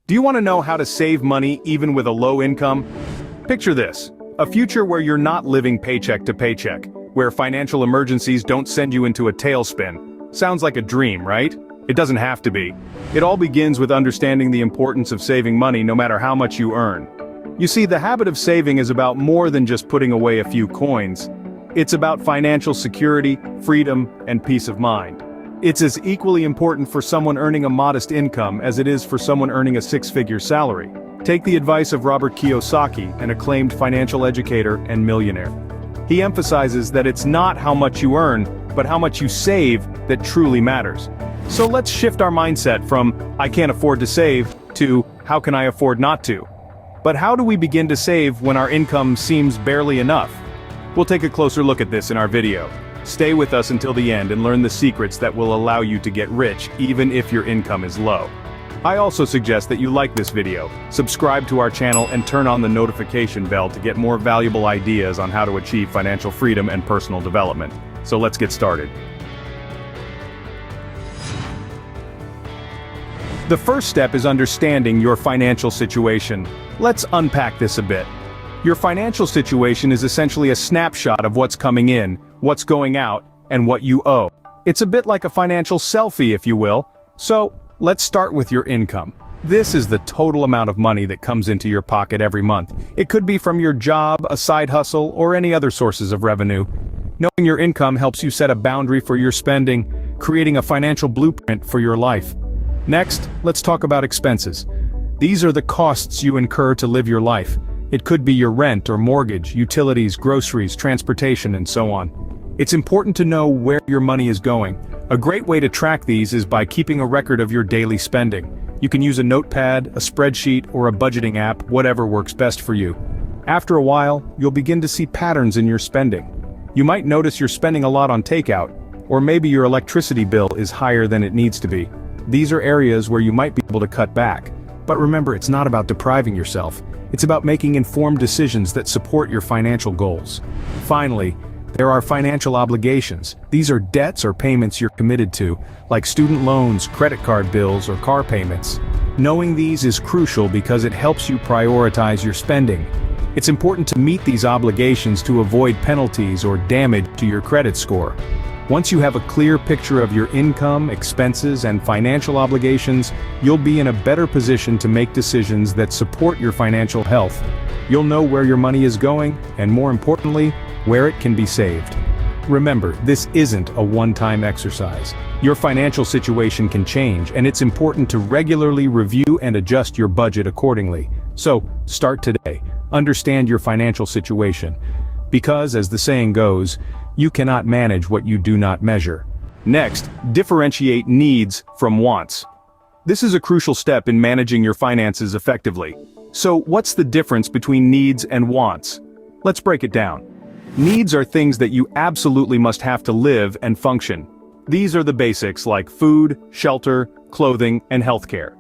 Do you want to know how to save money even with a low income? Picture this: a future where you're not living paycheck to paycheck, where financial emergencies don't send you into a tailspin. Sounds like a dream, right? It doesn't have to be. It all begins with understanding the importance of saving money no matter how much you earn. You see, the habit of saving is about more than just putting away a few coins. It's about financial security, freedom, and peace of mind. It's as equally important for someone earning a modest income as it is for someone earning a six-figure salary. Take the advice of Robert Kiyosaki, an acclaimed financial educator and millionaire. He emphasizes that it's not how much you earn, but how much you save that truly matters. So let's shift our mindset from, "I can't afford to save," to, "How can I afford not to?" But how do we begin to save when our income seems barely enough? We'll take a closer look at this in our video. Stay with us until the end and learn the secrets that will allow you to get rich even if your income is low. I also suggest that you like this video, subscribe to our channel and turn on the notification bell to get more valuable ideas on how to achieve financial freedom and personal development. So let's get started. The first step is understanding your financial situation. Let's unpack this a bit. Your financial situation is essentially a snapshot of what's coming in, what's going out, and what you owe. It's a bit like a financial selfie, if you will. So, let's start with your income. This is the total amount of money that comes into your pocket every month. It could be from your job, a side hustle, or any other sources of revenue. Knowing your income helps you set a boundary for your spending, creating a financial blueprint for your life. Next, let's talk about expenses. These are the costs you incur to live your life. It could be your rent or mortgage, utilities, groceries, transportation, and so on. It's important to know where your money is going. A great way to track these is by keeping a record of your daily spending. You can use a notepad, a spreadsheet, or a budgeting app, whatever works best for you. After a while, you'll begin to see patterns in your spending. You might notice you're spending a lot on takeout, or maybe your electricity bill is higher than it needs to be. These are areas where you might be able to cut back. But remember, it's not about depriving yourself. It's about making informed decisions that support your financial goals. Finally, there are financial obligations. These are debts or payments you're committed to, like student loans, credit card bills, or car payments. Knowing these is crucial because it helps you prioritize your spending. It's important to meet these obligations to avoid penalties or damage to your credit score. Once you have a clear picture of your income, expenses, and financial obligations, you'll be in a better position to make decisions that support your financial health. You'll know where your money is going, and more importantly, where it can be saved. Remember, this isn't a one-time exercise. Your financial situation can change, and it's important to regularly review and adjust your budget accordingly. So, start today. Understand your financial situation. Because, as the saying goes, you cannot manage what you do not measure. Next, differentiate needs from wants. This is a crucial step in managing your finances effectively. So, what's the difference between needs and wants? Let's break it down. Needs are things that you absolutely must have to live and function. These are the basics like food, shelter, clothing, and healthcare.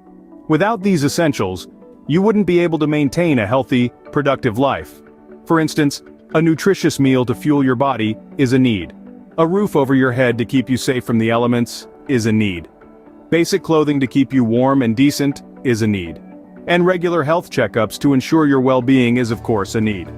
Without these essentials, you wouldn't be able to maintain a healthy, productive life. For instance, a nutritious meal to fuel your body is a need. A roof over your head to keep you safe from the elements is a need. Basic clothing to keep you warm and decent is a need. And regular health checkups to ensure your well-being is of course a need.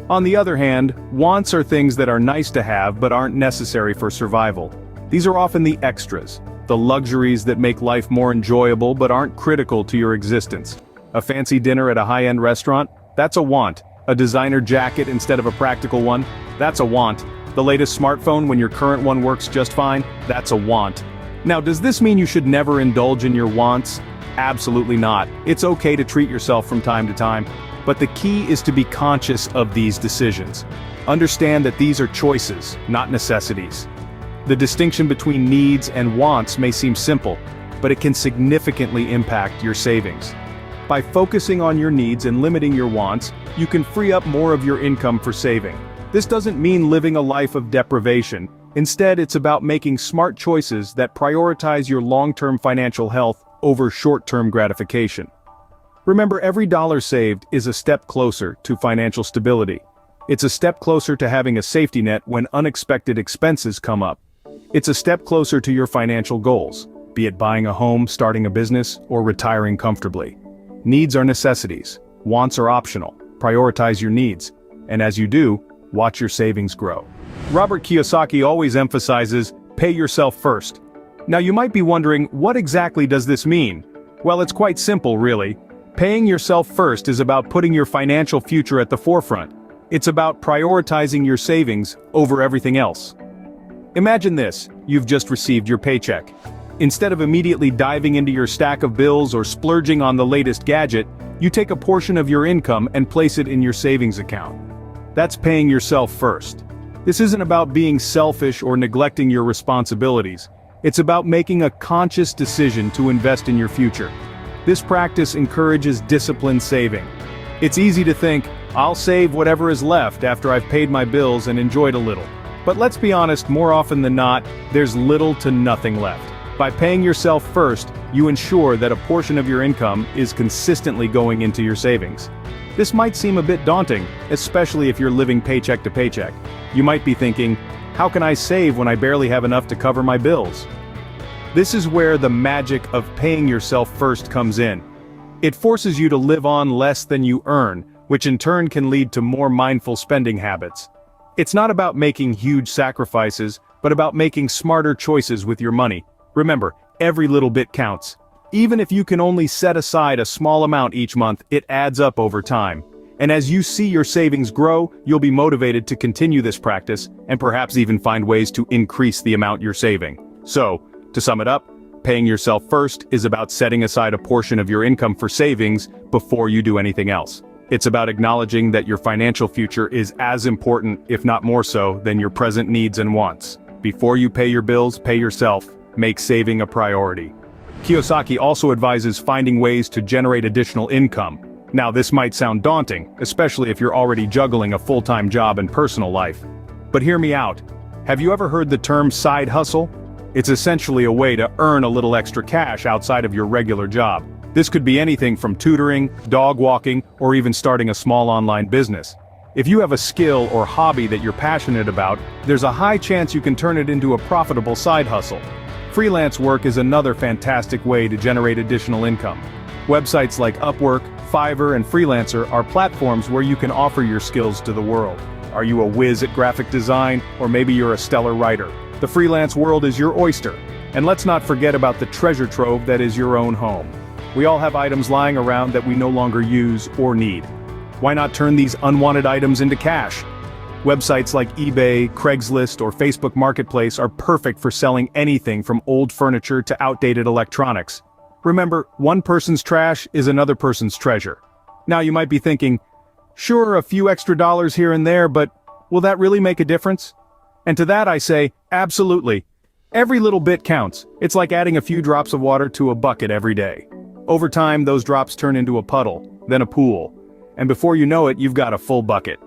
On the other hand, wants are things that are nice to have but aren't necessary for survival. These are often the extras, the luxuries that make life more enjoyable but aren't critical to your existence. A fancy dinner at a high-end restaurant? That's a want. A designer jacket instead of a practical one? That's a want. The latest smartphone when your current one works just fine? That's a want. Now, does this mean you should never indulge in your wants? Absolutely not. It's okay to treat yourself from time to time. But the key is to be conscious of these decisions. Understand that these are choices, not necessities. The distinction between needs and wants may seem simple, but it can significantly impact your savings. By focusing on your needs and limiting your wants, you can free up more of your income for saving. This doesn't mean living a life of deprivation. Instead, it's about making smart choices that prioritize your long-term financial health over short-term gratification. Remember, every dollar saved is a step closer to financial stability. It's a step closer to having a safety net when unexpected expenses come up. It's a step closer to your financial goals, be it buying a home, starting a business, or retiring comfortably. Needs are necessities. Wants are optional. Prioritize your needs. And as you do, watch your savings grow. Robert Kiyosaki always emphasizes, pay yourself first. Now you might be wondering, what exactly does this mean? Well, it's quite simple, really. Paying yourself first is about putting your financial future at the forefront. It's about prioritizing your savings over everything else. Imagine this, you've just received your paycheck. Instead of immediately diving into your stack of bills or splurging on the latest gadget, you take a portion of your income and place it in your savings account. That's paying yourself first. This isn't about being selfish or neglecting your responsibilities. It's about making a conscious decision to invest in your future. This practice encourages disciplined saving. It's easy to think, I'll save whatever is left after I've paid my bills and enjoyed a little. But let's be honest, more often than not, there's little to nothing left. By paying yourself first, you ensure that a portion of your income is consistently going into your savings. This might seem a bit daunting, especially if you're living paycheck to paycheck. You might be thinking, how can I save when I barely have enough to cover my bills? This is where the magic of paying yourself first comes in. It forces you to live on less than you earn, which in turn can lead to more mindful spending habits. It's not about making huge sacrifices, but about making smarter choices with your money. Remember, every little bit counts. Even if you can only set aside a small amount each month, it adds up over time. And as you see your savings grow, you'll be motivated to continue this practice, and perhaps even find ways to increase the amount you're saving. So, to sum it up, paying yourself first is about setting aside a portion of your income for savings before you do anything else. It's about acknowledging that your financial future is as important, if not more so, than your present needs and wants. Before you pay your bills, pay yourself. Make saving a priority. Kiyosaki also advises finding ways to generate additional income. Now this might sound daunting, especially if you're already juggling a full-time job and personal life. But hear me out. Have you ever heard the term side hustle? It's essentially a way to earn a little extra cash outside of your regular job. This could be anything from tutoring, dog walking, or even starting a small online business. If you have a skill or hobby that you're passionate about, there's a high chance you can turn it into a profitable side hustle. Freelance work is another fantastic way to generate additional income. Websites like Upwork, Fiverr, and Freelancer are platforms where you can offer your skills to the world. Are you a whiz at graphic design, or maybe you're a stellar writer? The freelance world is your oyster. And let's not forget about the treasure trove that is your own home. We all have items lying around that we no longer use or need. Why not turn these unwanted items into cash? Websites like eBay, Craigslist, or Facebook Marketplace are perfect for selling anything from old furniture to outdated electronics. Remember, one person's trash is another person's treasure. Now you might be thinking, sure, a few extra dollars here and there, but will that really make a difference? And to that I say, absolutely. Every little bit counts. It's like adding a few drops of water to a bucket every day. Over time, those drops turn into a puddle, then a pool. And before you know it, you've got a full bucket.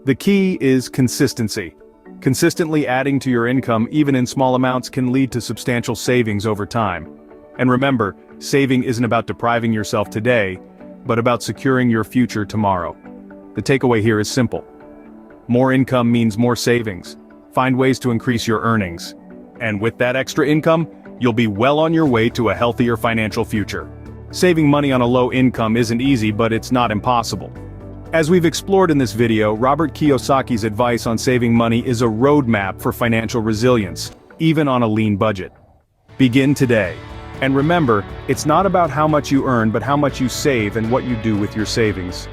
The key is consistency. Consistently adding to your income, even in small amounts, can lead to substantial savings over time. And remember, saving isn't about depriving yourself today, but about securing your future tomorrow. The takeaway here is simple. More income means more savings. Find ways to increase your earnings. And with that extra income, you'll be well on your way to a healthier financial future. Saving money on a low income isn't easy, but it's not impossible. As we've explored in this video, Robert Kiyosaki's advice on saving money is a roadmap for financial resilience, even on a lean budget. Begin today. And remember, it's not about how much you earn, but how much you save and what you do with your savings.